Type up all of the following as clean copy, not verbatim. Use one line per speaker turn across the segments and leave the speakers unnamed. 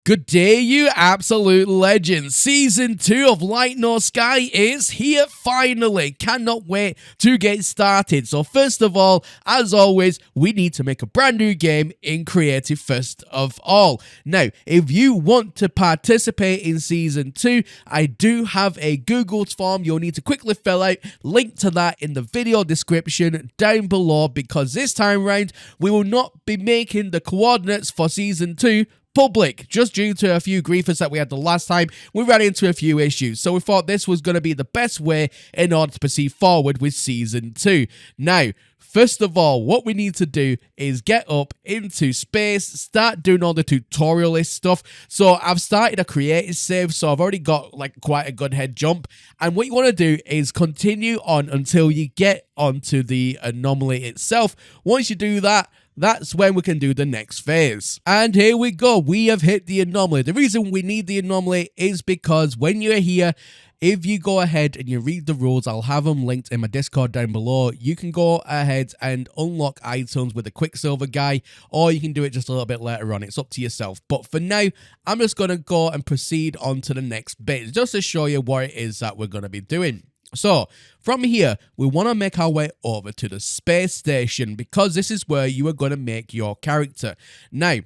Good day, you absolute legends. Season 2 of Light No Sky is here finally. Cannot wait to get started. So first of all, as always, we need to make a brand new game in creative first of all. Now, if you want to participate in Season 2, I do have a Google form you'll need to quickly fill out. Link to that in the video description down below, because this time round, we will not be making the coordinates for Season 2 public, just due to a few griefers that we had the last time. We ran into a few issues, so we thought this was going to be the best way in order to proceed forward with Season 2. Now, first of all, what we need to do is get up into space, start doing all the tutorialist stuff. So I've started a creative save, so I've already got like quite a good head jump. And what you want to do is continue on until you get onto the anomaly itself. Once you do that, that's when we can do the next phase. And here we go. We have hit the anomaly. The reason we need the anomaly is because when you're here, if you go ahead and you read the rules, I'll have them linked in my Discord down below. You can go ahead and unlock items with the Quicksilver guy, or you can do it just a little bit later on. It's up to yourself. But for now, I'm just going to go and proceed on to the next bit, just to show you what it is that we're going to be doing. So, from here, we want to make our way over to the space station, because this is where you are going to make your character. Now,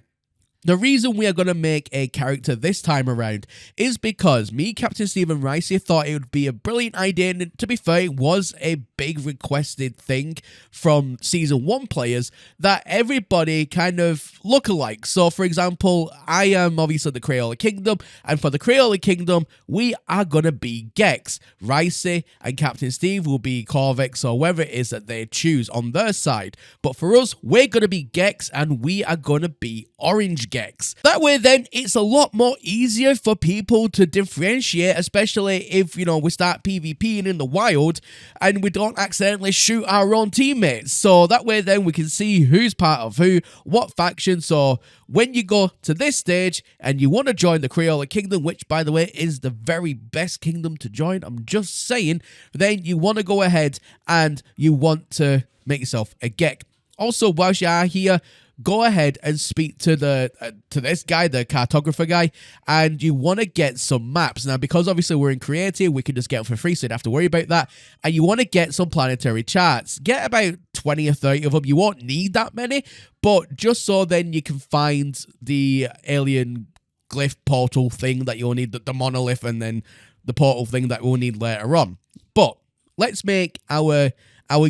the reason we are going to make a character this time around is because me, Captain Stephen Ricey, thought it would be a brilliant idea, and to be fair, it was a big requested thing from Season 1 players, that everybody kind of look alike. So, for example, I am obviously the Crayola Kingdom, and for the Crayola Kingdom, we are going to be Gex. Ricey and Captain Steve will be Corvex, or whatever it is that they choose on their side. But for us, we're going to be Gex, and we are going to be Orange Gex. That way then, it's a lot more easier for people to differentiate, especially if, you know, we start PvPing in the wild and we don't accidentally shoot our own teammates. So that way then we can see who's part of who, what faction. So when you go to this stage and you want to join the Crayola Kingdom, which by the way is the very best kingdom to join, I'm just saying, then you want to go ahead and you want to make yourself a Gex. Also, whilst you are here, go ahead and speak to this guy, the cartographer guy, and you want to get some maps. Now, because obviously we're in creative, we can just get them for free, so you don't have to worry about that. And you want to get some planetary charts. Get about 20 or 30 of them. You won't need that many, but just so then you can find the alien glyph portal thing that you'll need, the monolith, and then the portal thing that we'll need later on. But let's make our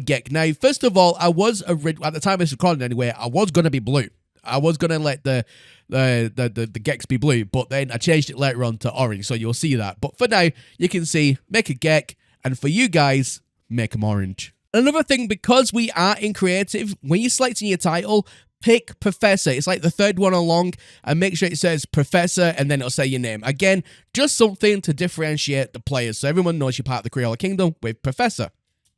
Gex. Now, first of all, I was, at the time of this recording anyway, I was going to be blue. I was going to let the Gex be blue, but then I changed it later on to orange, so you'll see that. But for now, you can see, make a Gex, and for you guys, make them orange. Another thing, because we are in creative, when you're selecting your title, pick Professor. It's like the third one along, and make sure it says Professor, and then it'll say your name. Again, just something to differentiate the players, so everyone knows you're part of the Crayola Kingdom with Professor.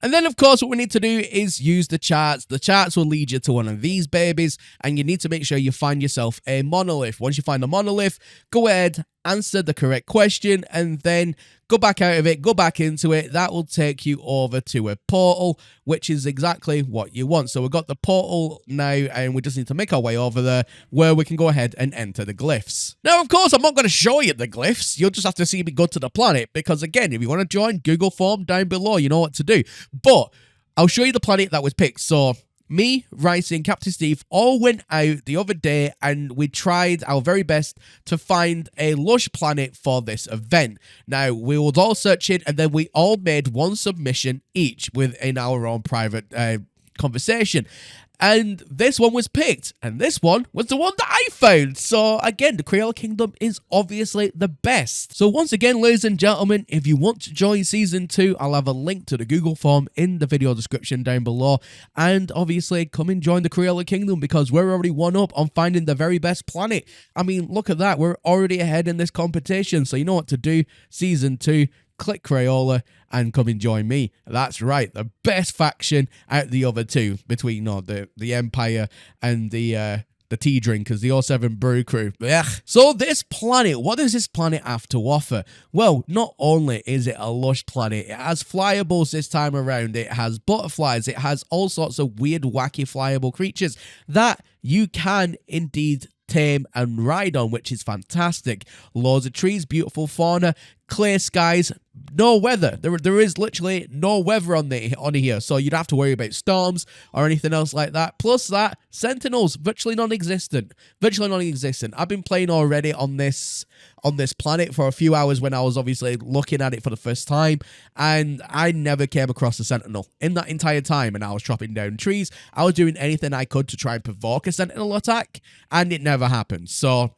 And then, of course, what we need to do is use the charts. The charts will lead you to one of these babies, and you need to make sure you find yourself a monolith. Once you find a monolith, go ahead, answer the correct question, and then go back out of it, go back into it. That will take you over to a portal, which is exactly what you want. So we've got the portal now, and we just need to make our way over there, where we can go ahead and enter the glyphs. Now, of course, I'm not going to show you the glyphs. You'll just have to see me go to the planet, because again, if you want to join, Google form down below, you know what to do. But I'll show you the planet that was picked. So me, Rice, and Captain Steve all went out the other day, and we tried our very best to find a lush planet for this event. Now, we was all searching, and then we all made one submission each within our own private conversation. And this one was picked, and this one was the one that I found. So again, the Crayola Kingdom is obviously the best. So once again, ladies and gentlemen, if you want to join Season 2, I'll have a link to the Google form in the video description down below. And obviously, come and join the Crayola Kingdom, because we're already one up on finding the very best planet. I mean, look at that. We're already ahead in this competition. So you know what to do. Season 2. Click Crayola and come and join me. That's right, the best faction out the other two, between the Empire and the tea drinkers, the 07 Brew Crew. Ugh. So this planet, what does this planet have to offer? Well, not only is it a lush planet, it has flyables this time around, it has butterflies, it has all sorts of weird, wacky, flyable creatures that you can indeed tame and ride on, which is fantastic. Loads of trees, beautiful fauna, clear skies, no weather. There is literally no weather on here, so you don't have to worry about storms or anything else like that. Plus that, sentinels, virtually non-existent. I've been playing already on this planet for a few hours when I was obviously looking at it for the first time, and I never came across a sentinel in that entire time. And I was chopping down trees, I was doing anything I could to try and provoke a sentinel attack, and it never happened. So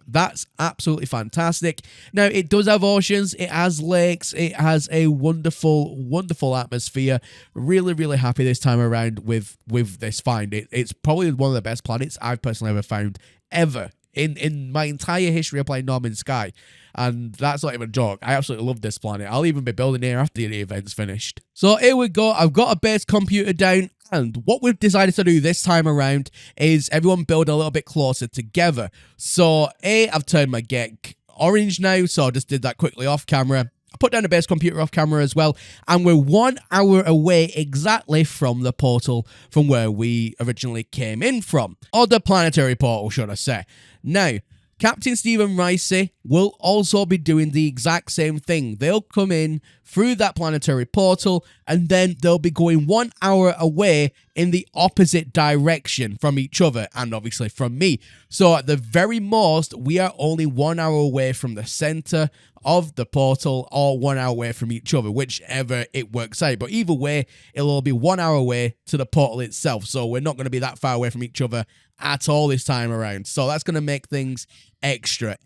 that's absolutely fantastic. Now, it does have oceans, it has lakes, it has a wonderful, wonderful atmosphere. Really, really happy this time around with this find. It's probably one of the best planets I've personally ever found, ever, in my entire history of playing No Man's Sky. And that's not even a joke. I absolutely love this planet. I'll even be building here after the event's finished. So here we go. I've got a base computer down. And what we've decided to do this time around is everyone build a little bit closer together. So I've turned my get orange now. So I just did that quickly off camera. I put down a base computer off camera as well. And we're 1 hour away exactly from the portal from where we originally came in from. Or the planetary portal, should I say. Now, Captain Steve and Ricey will also be doing the exact same thing. They'll come in through that planetary portal, and then they'll be going 1 hour away in the opposite direction from each other, and obviously from me. So at the very most, we are only 1 hour away from the center of the portal, or 1 hour away from each other, whichever it works out. But either way, it'll all be 1 hour away to the portal itself. So we're not going to be that far away from each other at all this time around. So that's going to make things extra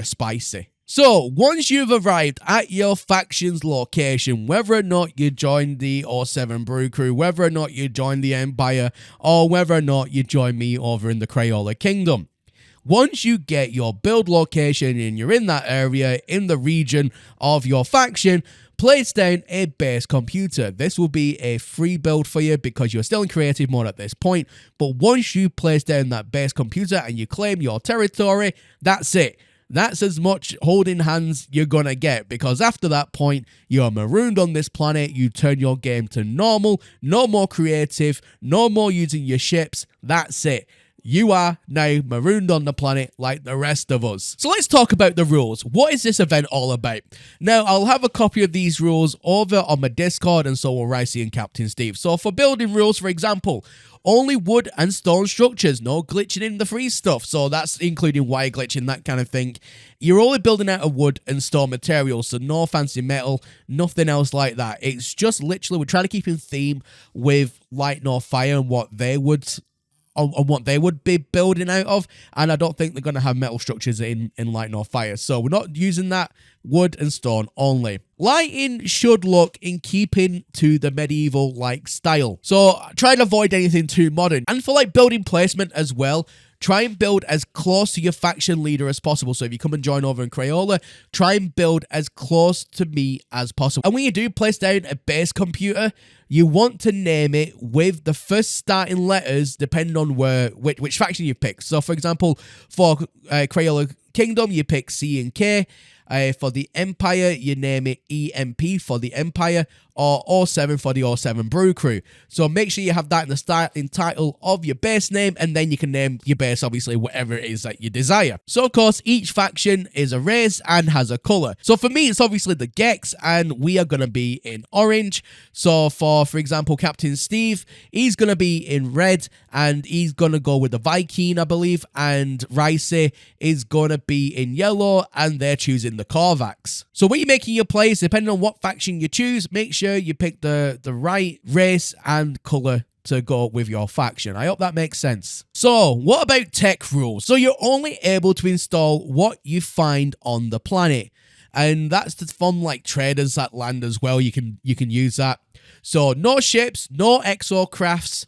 spicy. So, once you've arrived at your faction's location, whether or not you join the 07 Brew Crew, whether or not you join the Empire, or whether or not you join me over in the Crayola Kingdom, once you get your build location and you're in that area, in the region of your faction, place down a base computer. This will be a free build for you because you're still in creative mode at this point. But once you place down that base computer and you claim your territory, that's it. That's as much holding hands you're gonna get, because after that point, you're marooned on this planet, you turn your game to normal, no more creative, no more using your ships, that's it. You are now marooned on the planet like the rest of us. So let's talk about the rules. What is this event all about? Now, I'll have a copy of these rules over on my Discord, and so will Ricey and Captain Steve. So for building rules, for example, only wood and stone structures, no glitching in the free stuff. So that's including wire glitching, that kind of thing. You're only building out of wood and stone materials, so no fancy metal, nothing else like that. It's just literally, we're trying to keep in theme with Light Nor Fire and what they would be building out of, and I don't think they're going to have metal structures in Light Nor Fire, so we're not using that. Wood and stone only. Lighting should look in keeping to the medieval-like style, so try and avoid anything too modern. And for like building placement as well, try and build as close to your faction leader as possible. So if you come and join over in Crayola, try and build as close to me as possible. And when you do place down a base computer, you want to name it with the first starting letters depending on which faction you pick. So for example, for Crayola Kingdom, you pick C and K. For the Empire, you name it EMP for the Empire, or 07 for the 07 Brew Crew. So make sure you have that in the starting title of your base name, and then you can name your base, obviously, whatever it is that you desire. So, of course, each faction is a race and has a colour. So for me, it's obviously the Gex, and we are going to be in orange. So for example, Captain Steve, he's going to be in red, and he's going to go with the Viking, I believe, and Ricey is going to be in yellow, and they're choosing the Korvax. So when you're making your plays, depending on what faction you choose, make sure you pick the right race and colour to go with your faction. I hope that makes sense. So, what about tech rules? So you're only able to install what you find on the planet. And that's from like traders that land as well. You can use that. So no ships, no exocrafts,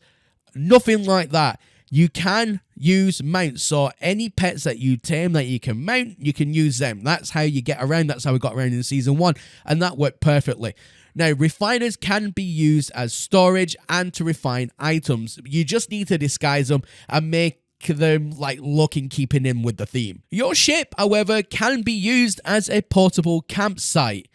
nothing like that. You can use mounts, so any pets that you tame that you can mount, you can use them. That's how you get around. That's how we got around in Season 1, and that worked perfectly. Now, refiners can be used as storage and to refine items. You just need to disguise them and make them like look and keeping in with the theme. Your ship, however, can be used as a portable campsite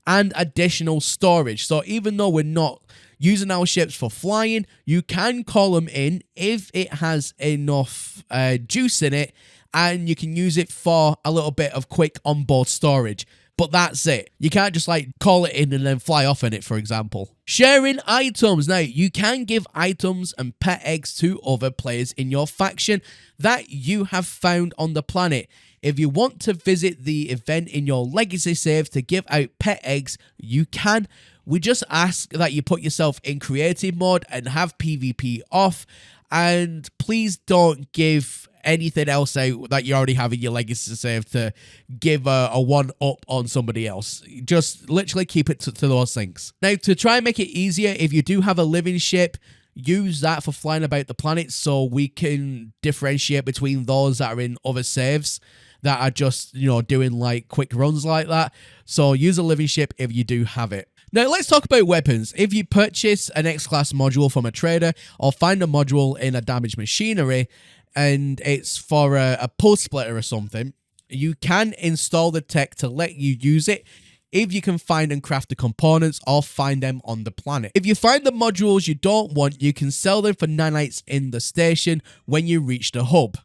and additional storage. So even though we're not using our ships for flying, you can call them in if it has enough juice in it and you can use it for a little bit of quick onboard storage. But that's it. You can't just like call it in and then fly off in it, for example. Sharing items. Now, you can give items and pet eggs to other players in your faction that you have found on the planet. If you want to visit the event in your legacy save to give out pet eggs, you can. We just ask that you put yourself in creative mode and have PvP off. And please don't give anything else out that you already have in your legacy save to give a one-up on somebody else. Just literally keep it to those things. Now, to try and make it easier, if you do have a living ship, use that for flying about the planet so we can differentiate between those that are in other saves that are just, you know, doing like quick runs like that. So use a living ship if you do have it. Now, let's talk about weapons. If you purchase an X-Class module from a trader or find a module in a damaged machinery and it's for a pulse splitter or something, you can install the tech to let you use it if you can find and craft the components or find them on the planet. If you find the modules you don't want, you can sell them for nanites in the station when you reach the hub.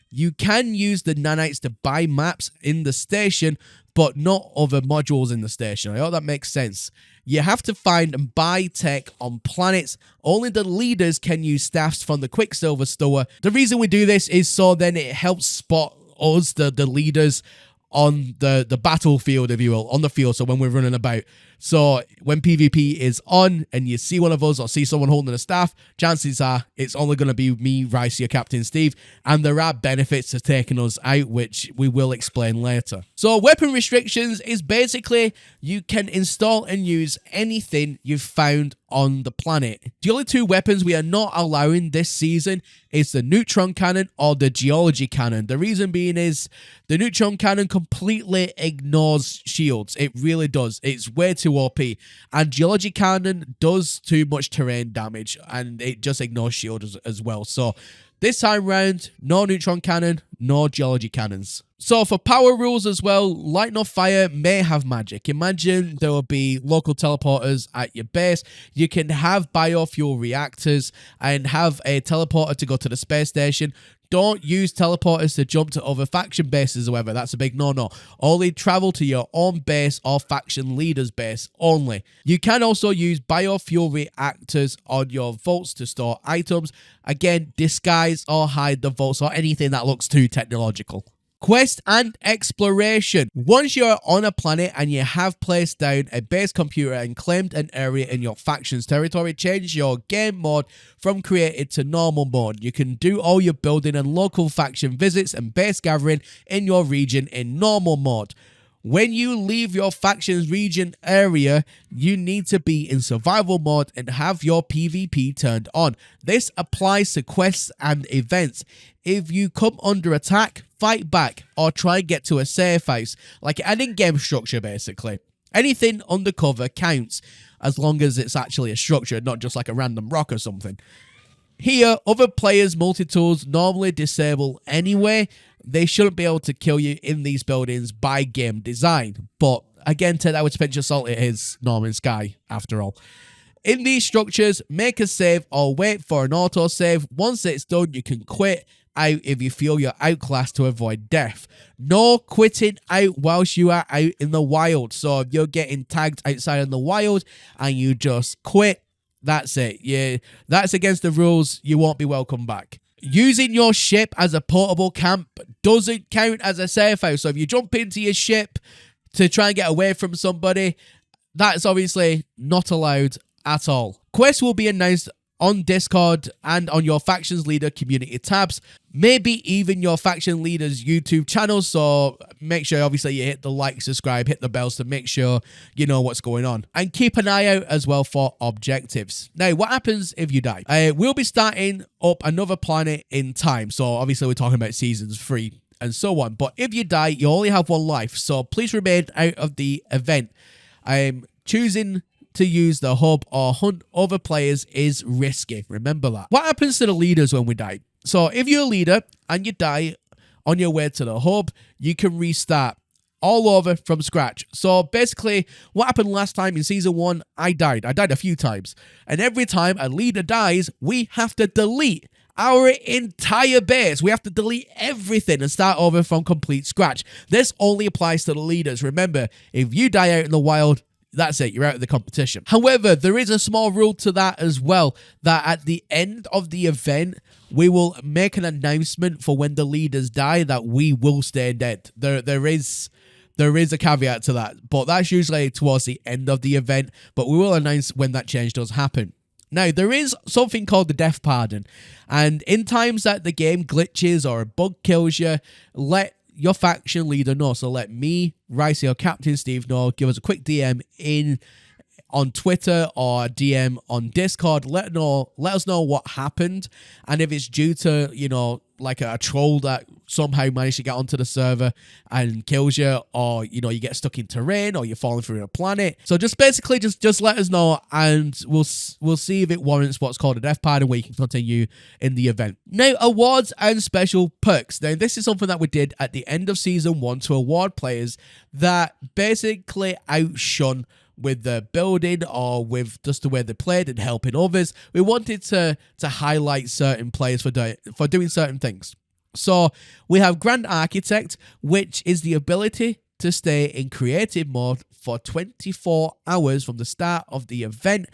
You can use the nanites to buy maps in the station, but not other modules in the station. I hope that makes sense. You have to find and buy tech on planets. Only the leaders can use staffs from the Quicksilver store. The reason we do this is so then it helps spot us, the leaders, on the battlefield, if you will, on the field, so when we're running about. So when PvP is on and you see one of us or see someone holding a staff, chances are it's only going to be me, Rice, your Captain Steve, and there are benefits to taking us out, which we will explain later. So weapon restrictions is basically you can install and use anything you've found on the planet. The only two weapons we are not allowing this season is the neutron cannon or the geology cannon. The reason being is the neutron cannon completely ignores shields. It really does. It's way too OP. And geology cannon does too much terrain damage and it just ignores shields as well. So this time round, no neutron cannon, no geology cannons. So for power rules as well, light nor fire may have magic. Imagine there will be local teleporters at your base. You can have biofuel reactors and have a teleporter to go to the space station. Don't use teleporters to jump to other faction bases, however. That's a big no-no. Only travel to your own base or faction leader's base only. You can also use biofuel reactors on your vaults to store items. Again, disguise or hide the vaults or anything that looks too technological. Quest and exploration. Once you're on a planet and you have placed down a base computer and claimed an area in your faction's territory, change your game mode from created to normal mode. You can do all your building and local faction visits and base gathering in your region in normal mode. When you leave your faction's region area, you need to be in survival mode and have your PvP turned on. This applies to quests and events. If you come under attack, fight back or try and get to a safe house, like an in-game structure basically. Anything undercover counts as long as it's actually a structure, not just like a random rock or something. Here, other players' multi-tools normally disable anyway. They shouldn't be able to kill you in these buildings by game design. But again, take that with a pinch of salt, it is Norman Sky after all. In these structures, make a save or wait for an autosave. Once it's done, you can quit out if you feel you're outclassed to avoid death. No quitting out whilst you are out in the wild. So if you're getting tagged outside in the wild and you just quit, that's it. Yeah, that's against the rules. You won't be welcome back. Using your ship as a portable camp doesn't count as a safe house. So if you jump into your ship to try and get away from somebody, that's obviously not allowed at all. Quests will be announced on Discord and on your faction's leader community tabs, maybe even your faction leader's YouTube channel. So make sure obviously you hit the like, subscribe, hit the bells to make sure you know what's going on, and keep an eye out as well for objectives. Now, what happens if you die? We'll be starting up another planet in time. So obviously we're talking about seasons 3 and so on. But if you die, you only have one life. So please remain out of the event. Choosing to use the hub or hunt other players is risky. Remember that. What happens to the leaders when we die? So if you're a leader and you die on your way to the hub, you can restart all over from scratch. So basically, what happened last time in Season 1, I died. I died a few times. And every time a leader dies, we have to delete our entire base. We have to delete everything and start over from complete scratch. This only applies to the leaders. Remember, if you die out in the wild, that's it, you're out of the competition. However, there is a small rule to that as well, that at the end of the event, we will make an announcement for when the leaders die that we will stay dead. There is a caveat to that, but that's usually towards the end of the event, but we will announce when that change does happen. Now, there is something called the death pardon, and in times that the game glitches or a bug kills you, let your faction leader know. So let me, Ricey, or Captain Steve know. Give us a quick DM on Twitter or DM on Discord. Let us know what happened, and if it's due to, you know, like a troll that somehow managed to get onto the server and kills you, or, you know, you get stuck in terrain, or you're falling through a planet. So just basically just let us know, and we'll see if it warrants what's called a death pardon, where you can continue in the event. Now, awards and special perks. Now, this is something that we did at the end of Season 1 to award players that basically outshone with the building or with just the way they played and helping others. We wanted to highlight certain players for doing certain things. So we have Grand Architect, which is the ability to stay in creative mode for 24 hours from the start of the event,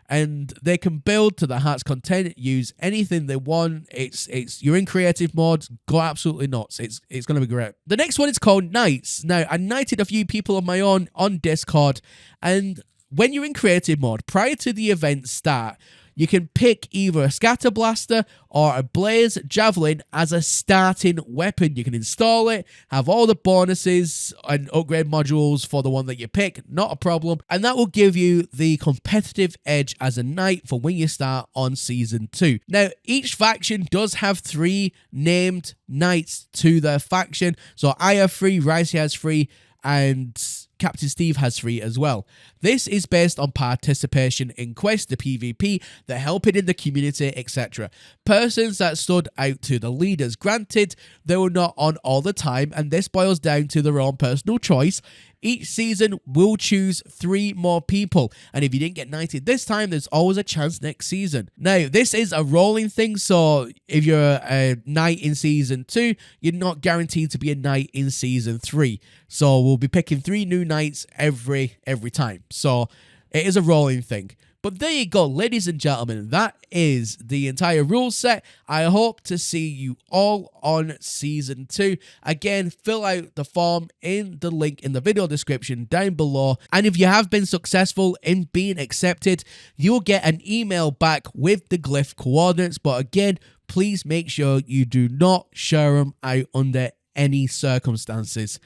and they can build to their heart's content, use anything they want. You're in creative mode, go absolutely nuts. It's going to be great. The next one is called Knights. Now, I knighted a few people of my own on Discord, and when you're in creative mode, prior to the event start, you can pick either a scatter blaster or a blaze javelin as a starting weapon. You can install it, have all the bonuses and upgrade modules for the one that you pick, not a problem. And that will give you the competitive edge as a knight for when you start on Season 2. Now, each faction does have 3 named knights to their faction. So I have 3, Ricey has 3, and Captain Steve has 3 as well. This is based on participation in quests, the PvP, the helping in the community, etc. Persons that stood out to the leaders. Granted, they were not on all the time, and this boils down to their own personal choice. Each season will choose 3 more people, and if you didn't get knighted this time, there's always a chance next season. Now, this is a rolling thing, so if you're a knight in Season 2, you're not guaranteed to be a knight in Season 3. So we'll be picking 3 new knights every time. So it is a rolling thing. But there you go, ladies and gentlemen. That is the entire rule set. I hope to see you all on Season 2. Again, fill out the form in the link in the video description down below. And if you have been successful in being accepted, you'll get an email back with the glyph coordinates. But again, please make sure you do not share them out under any circumstances.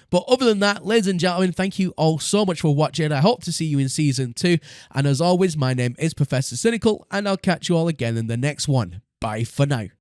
But other than that, ladies and gentlemen, thank you all so much for watching. I hope to see you in Season 2. And as always, my name is Professor Cynical, and I'll catch you all again in the next one. Bye for now.